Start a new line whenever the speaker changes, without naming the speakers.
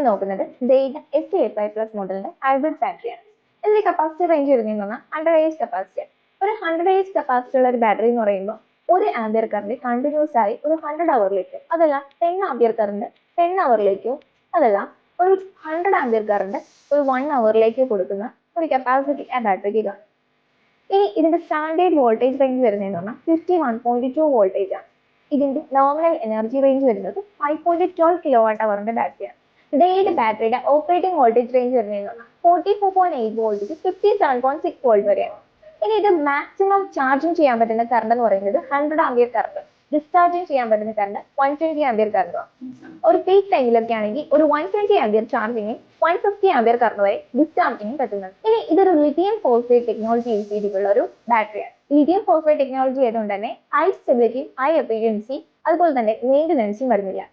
നോക്കുന്നത് ഡെയ്റ്റ ST85+ മോഡലിന്റെ hybrid ബാറ്ററിയാണ്. ഇതിന്റെ കപ്പാസിറ്റി റേഞ്ച് വരുന്നതെന്ന് പറഞ്ഞാൽ 100 കപ്പാസിറ്റി. ഒരു 100 കപ്പാസിറ്റി ഉള്ള ഒരു ബാറ്ററി എന്ന് പറയുമ്പോൾ 1 ആംപിയർ കറണ്ട് കണ്ടിന്യൂസ് ആയി ഒരു 100 അവറിലേക്ക്, അതല്ല 10 ആംപിയർ കറണ്ട് 10 അവറിലേക്കോ, അതല്ല ഒരു 100 ആംപിയർ കറണ്ട് ഒരു 1 അവറിലേക്ക് കൊടുക്കുന്ന ഒരു കപ്പാസിറ്റി ആ ബാറ്ററിക്ക് കാണും. ഇനി ഇതിന്റെ സ്റ്റാൻഡേർഡ് വോൾട്ടേജ് റേഞ്ച് വരുന്നതെന്ന് പറഞ്ഞാൽ 51.2 വോൾട്ടേജ് ആണ്. ഇതിന്റെ നോമിനൽ എനർജി റേഞ്ച് വരുന്നത് 5.12 kWh ബാറ്ററിയാണ്. ഇതിന്റെ ബാറ്ററിയുടെ ഓപ്പറേറ്റിംഗ് വോൾട്ടേജ് റേഞ്ച് വരുന്നതെന്ന് പറഞ്ഞാൽ 44.8 വോൾട്ട് ടു 57.6 വോൾട്ട് വരെയാണ്. ഇനി ഇത് മാക്സിമം ചാർജിങ് ചെയ്യാൻ പറ്റുന്ന കറണ്ട് എന്ന് പറയുന്നത് 100 ആംപിയർ കറണ്ട്, ഡിസ്ചാർജിങ് ചെയ്യാൻ പറ്റുന്ന കറണ്ട് 120 ആംപിയർ കറണ്ട്. ഒരു പീക്ക് ടൈമിലൊക്കെ ആണെങ്കിൽ ഒരു 120 ആംപിയർ ചാർജിങ് 150 ആംപിയർ കറണ്ട് വരെ ഡിസ്ചാർജിങ് പറ്റുന്നത്. ഇനി ഇതൊരു ലിഥിയം ഫോസ്ഫേറ്റ് ടെക്നോളജി യൂസ് ചെയ്തിട്ടുള്ള ഒരു ബാറ്ററിയാണ്. ലിഥിയം ഫോസ്ഫേറ്റ് ടെക്നോളജി ആയതുകൊണ്ട് തന്നെ ഹൈ സ്റ്റെബിലിറ്റി, ഹൈ എഫിഷ്യൻസി, അതുപോലെ തന്നെ മെയിൻ്റനൻസും വരുന്നില്ല.